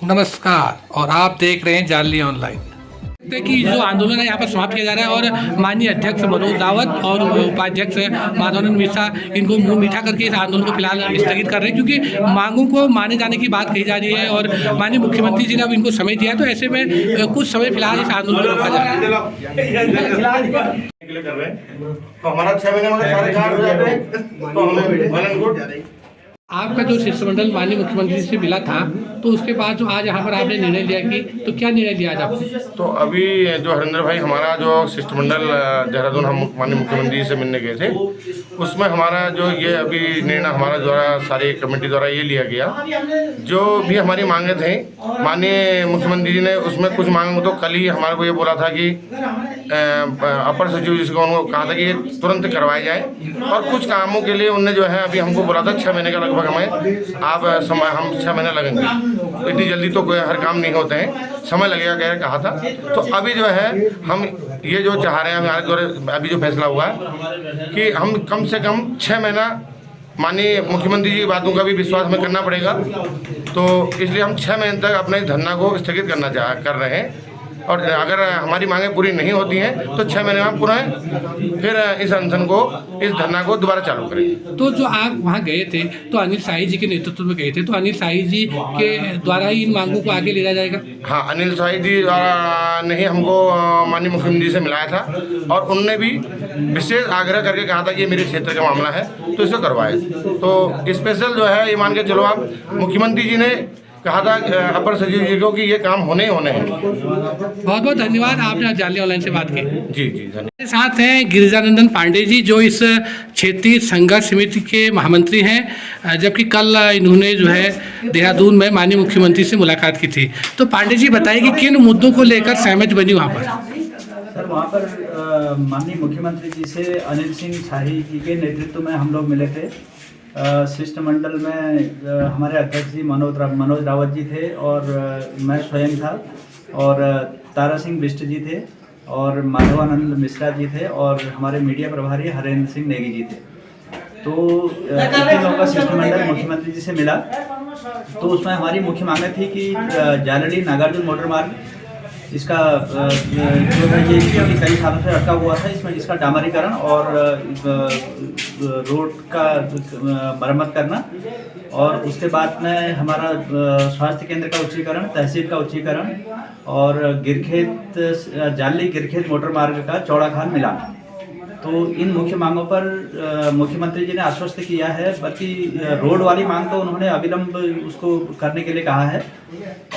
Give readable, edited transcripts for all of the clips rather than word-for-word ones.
नमस्कार और आप देख रहे हैं जाली ऑनलाइन। कि जो आंदोलन है यहाँ पर समाप्त किया जा रहा है और माननीय अध्यक्ष मनोज रावत और उपाध्यक्ष माधवानंद मिश्रा इनको मुंह मीठा करके इस आंदोलन को फिलहाल स्थगित कर रहे हैं, क्योंकि मांगों को माने जाने की बात कही जा रही है और माननीय मुख्यमंत्री जी ने अब इनको समय दिया है, तो ऐसे में कुछ समय फिलहाल इस आंदोलन को रोका जा रहा है। तो हमारा 6 महीने में सारे कार्ड हो जाते हैं तो हमें आपका जो शिष्टमंडल माननीय मुख्यमंत्री से मिला था, तो उसके बाद जो आज यहाँ पर आपने निर्णय लिया कि तो क्या निर्णय लिया आज आपने? तो अभी जो हरिंदर भाई हमारा जो शिष्टमंडल देहरादून हम माननीय मुख्यमंत्री से मिलने गए थे, उसमें हमारा जो ये अभी निर्णय हमारा द्वारा सारी कमेटी द्वारा ये लिया गया, जो भी हमारी मांगे थे माननीय मुख्यमंत्री जी ने उसमें कुछ मांगों तो कल ही हमारे को ये बोला था कि अपर सचिव जी को उनको कहा था कि ये तुरंत करवाए जाए, और कुछ कामों के लिए उनने जो है अभी हमको बोला था 6 महीने का लगभग हमें आप समय हम 6 महीने लगेंगे, इतनी जल्दी तो हर काम नहीं होते हैं, समय लगेगा कहा था। तो अभी जो है हम ये जो चाह रहे हैं हमारे द्वारा अभी जो फैसला हुआ है कि हम कम से कम 6 महीना माननीय मुख्यमंत्री जी की बातों का भी विश्वास हमें करना पड़ेगा, तो इसलिए हम 6 महीने तक अपने धरना को स्थगित कर रहे हैं, और अगर हमारी मांगें पूरी नहीं होती हैं तो 6 महीने में पुनः फिर इस अनशन को इस धरना को दोबारा चालू करें। तो जो आप वहाँ गए थे तो अनिल शाही जी के नेतृत्व में गए थे, तो अनिल शाही जी के द्वारा ही इन मांगों को आगे ले जाया जाएगा? हाँ, अनिल शाही जी ने ही हमको माननीय मुख्यमंत्री से मिलाया था और उनने भी विशेष आग्रह करके कहा था कि ये मेरे क्षेत्र का मामला है तो इसे करवाए। तो स्पेशल जो है ये मान के चलो आप, मुख्यमंत्री जी ने कहा था अपर सचिव जी को कि ये काम होने ही होने हैं। बहुत बहुत धन्यवाद, आपने जाली ऑनलाइन से बात की। जी जी धन्यवाद। साथ हैं गिरिजानंदन पांडे जी, जो इस क्षेत्रीय संघर्ष समिति के महामंत्री हैं, जबकि कल इन्होंने जो है देहरादून में माननीय मुख्यमंत्री से मुलाकात की थी। तो पांडे जी बताइए कि किन मुद्दों को लेकर सहमति बनी वहाँ पर? सर, वहाँ पर माननीय मुख्यमंत्री जी से अनिल सिंह शाही जी के नेतृत्व में हम लोग मिले थे। शिष्टमंडल में हमारे अध्यक्ष जी मनोज रावत जी थे और मैं स्वयं था, और तारा सिंह बिष्ट जी थे, और माधवानंद मिश्रा जी थे, और हमारे मीडिया प्रभारी हरेंद्र सिंह नेगी जी थे। तो इतने लोगों का शिष्टमंडल मुख्यमंत्री जी से मिला, तो उसमें हमारी मुख्य मांग थी कि जालड़ी नागार्जुन मोटर मार्ग इसका जो है ये कई सालों से अटका हुआ था, इसमें इसका डामरीकरण और रोड का मरम्मत करना, और उसके बाद में हमारा स्वास्थ्य केंद्र का उच्चीकरण, तहसील का उच्चीकरण, और जाली गिरखेत मोटर मार्ग का चौड़ा खाल मिलाना। तो इन मुख्य मांगों पर मुख्यमंत्री जी ने आश्वस्त किया है, बल्कि रोड वाली मांग तो उन्होंने अविलंब उसको करने के लिए कहा है,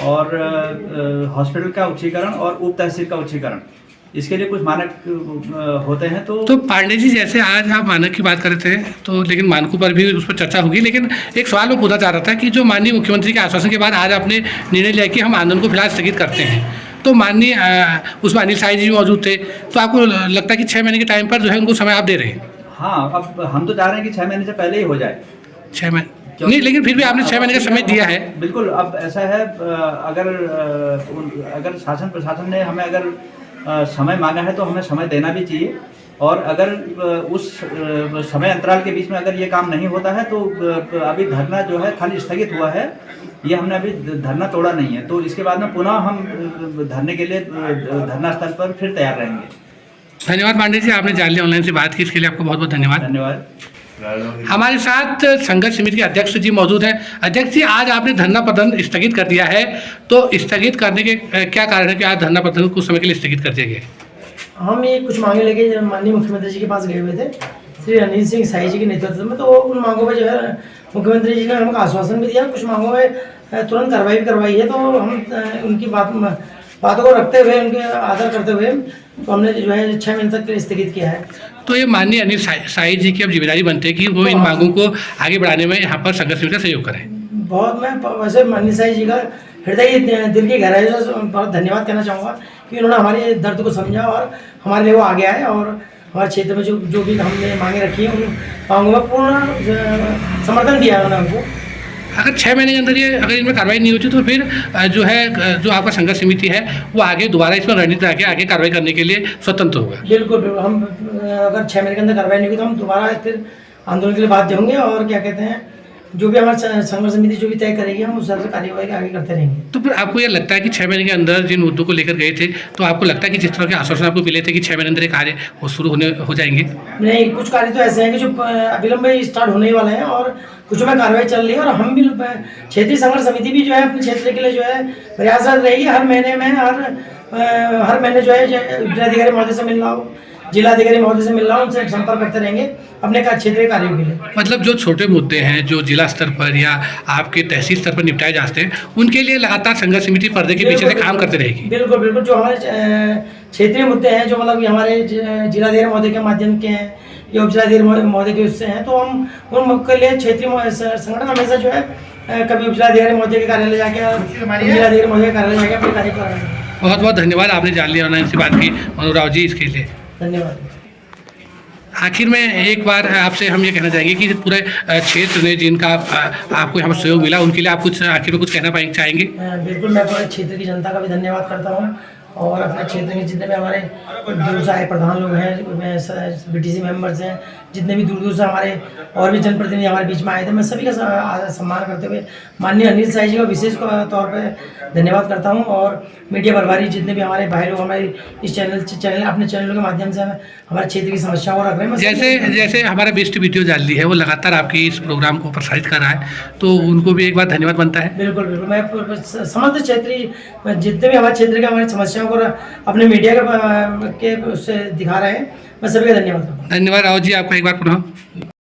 और हॉस्पिटल का उच्चीकरण और उप तहसील का उच्चीकरण, इसके लिए कुछ मानक होते हैं। तो पांडे जी, जैसे आज आप मानक की बात कर रहे थे, तो लेकिन मानकों पर भी उस पर चर्चा होगी, लेकिन एक सवाल मैं पूछना चाह रहा था कि जो माननीय मुख्यमंत्री के आश्वासन के बाद आज आपने निर्णय लिया कि हम आंदोलन को फिलहाल स्थगित करते हैं, तो माननीय उसमें अनिल शाही जी भी मौजूद थे, तो आपको लगता है कि 6 महीने के टाइम पर जो है उनको समय आप दे रहे हैं? हाँ, अब हम तो चाह रहे हैं कि 6 महीने से पहले ही हो जाए। 6 महीने नहीं, लेकिन फिर भी आपने 6 महीने का समय दिया है। बिल्कुल, अब ऐसा है, अगर शासन प्रशासन ने हमें अगर समय मांगा है तो हमें समय देना भी चाहिए, और अगर उस समय अंतराल के बीच में अगर ये काम नहीं होता है तो अभी धरना जो है खाली स्थगित हुआ है, ये हमने अभी धरना तोड़ा नहीं है, तो इसके बाद में पुनः हम धरने के लिए धरना स्थल पर फिर तैयार रहेंगे। धन्यवाद पांडे जी, आपने जाली ऑनलाइन से बात की, इसके लिए आपको बहुत बहुत धन्यवाद। धन्यवाद। हमारे साथ संघर्ष समिति के अध्यक्ष जी मौजूद हैं। अध्यक्ष जी, आज आपने धरना प्रदर्शन स्थगित कर दिया है, तो स्थगित करने के क्या कारण है कि आज धरना प्रदर्शन कुछ समय के लिए स्थगित कर दिया गया? हम ये कुछ मांगे लेके माननीय मुख्यमंत्री जी के पास गए हुए थे, श्री अनिल सिंह शाही जी के नेतृत्व में, तो उन मांगों पर जो है मुख्यमंत्री जी ने हमको आश्वासन भी दिया, कुछ मांगों में तुरंत कार्रवाई भी करवाई है। तो हम उनकी बातों को रखते हुए, उनके आदर करते हुए, तो हमने जो है 6 महीने तक स्थगित किया है। तो ये माननीय अनिल शाही जी की अब जिम्मेदारी बनती है कि वो इन मांगों को आगे बढ़ाने में यहाँ पर संघर्ष समिति का सहयोग करें। बहुत, मैं वैसे अनिल शाही जी का हृदय दिल की गहराई से बहुत धन्यवाद कहना चाहूँगा कि उन्होंने हमारे दर्द को समझा और हमारे लिए वो आगे आए, और हमारे क्षेत्र में जो भी हमने मांगे रखी हैं उन मांगों में पूर्ण समर्थन दिया है उन्होंने हमको। अगर 6 महीने के अंदर ये अगर इनमें कार्रवाई नहीं होती तो फिर जो है जो आपका संघर्ष समिति है वो आगे दोबारा इसमें रणनीति आगे कार्रवाई करने के लिए स्वतंत्र होगा? बिल्कुल, हम अगर 6 महीने के अंदर कार्रवाई नहीं होगी तो हम दोबारा फिर आंदोलन के लिए बाध्य होंगे, और क्या कहते हैं जो भी हमारी संघर्ष समिति जो भी तय करेगी हम उस हिसाब से कार्यवाही आगे करते रहेंगे। तो फिर आपको ये लगता है कि 6 महीने के अंदर जिन मुद्दों को लेकर गए थे, तो आपको लगता है कि जिस तरह के आश्वासन आपको मिले थे कि 6 महीने अंदर ये कार्य वो शुरू हो जाएंगे? नहीं, कुछ कार्य तो ऐसे हैं कि जो अविलंब में स्टार्ट होने वाले हैं और कुछ में कार्रवाई चल रही है। और हम भी क्षेत्रीय संघर्ष समिति भी जो है अपने क्षेत्र के लिए जो है प्रयासरत रहेगी। हर महीने जो है जिलाधिकारी महोदय से मिलना हो, जिलाधिकारी महोदय से मिलना हो, उनसे संपर्क करते रहेंगे अपने क्षेत्रीय कार्यों के लिए। मतलब जो छोटे मुद्दे हैं जो जिला स्तर पर या आपके तहसील स्तर पर निपटाए जाते हैं, उनके लिए लगातार संघर्ष समिति पर्दे के पीछे से काम करते रहेगी। बिल्कुल बिल्कुल। जो हमारे क्षेत्रीय मुद्दे हैं, जो मतलब हमारे जिलाधिकारी महोदय के माध्यम के हैं या उप जिलाधिकारी महोदय के उससे हैं, तो हम उनके लिए क्षेत्रीय संगठन हमेशा जो है कभी उप जिलाधिकारी महोदय के कार्यालय जाके, जिलाधिकारी महोदय के कार्यालय जाके अपने कार्य कर रहे हैं। बहुत बहुत धन्यवाद, आपने जान लिया ऑनलाइन से बात की मनोज राव जी, इसके लिए धन्यवाद। आखिर में एक बार आपसे हम ये कहना चाहेंगे कि पूरे क्षेत्र में जिनका आपको यहाँ पर सहयोग मिला, उनके लिए आप कुछ आखिर में कुछ कहना चाहेंगे? बिल्कुल, मैं पूरे क्षेत्र की जनता का भी धन्यवाद करता हूँ और अपने क्षेत्र में जितने भी हमारे दूर से आए प्रधान लोग हैं, BTC मेंबर्स हैं, जितने भी दूर दूर से हमारे और भी जनप्रतिनिधि हमारे बीच में आए थे, मैं सभी का सम्मान करते हुए माननीय अनिल साई जी का विशेष तौर पे धन्यवाद करता हूं। और मीडिया प्रभारी जितने भी हमारे भाई लोग हमारे इस चैनल अपने चैनलों के माध्यम से हमारे क्षेत्र की समस्याओं को रख रहे हैं। जैसे हमारा बेस्ट वीडियो जाली है वो लगातार आपकी इस प्रोग्राम को प्रसारित कर रहा है, तो उनको भी एक बार धन्यवाद बनता है। बिल्कुल बिल्कुल, मैं समस्त क्षेत्रीय जितने भी हमारे क्षेत्र के हमारी समस्याओं को अपने मीडिया के उससे दिखा रहे हैं, मैं सभी का धन्यवाद करता हूँ। धन्यवाद राव जी, आपका एक बार पुनः।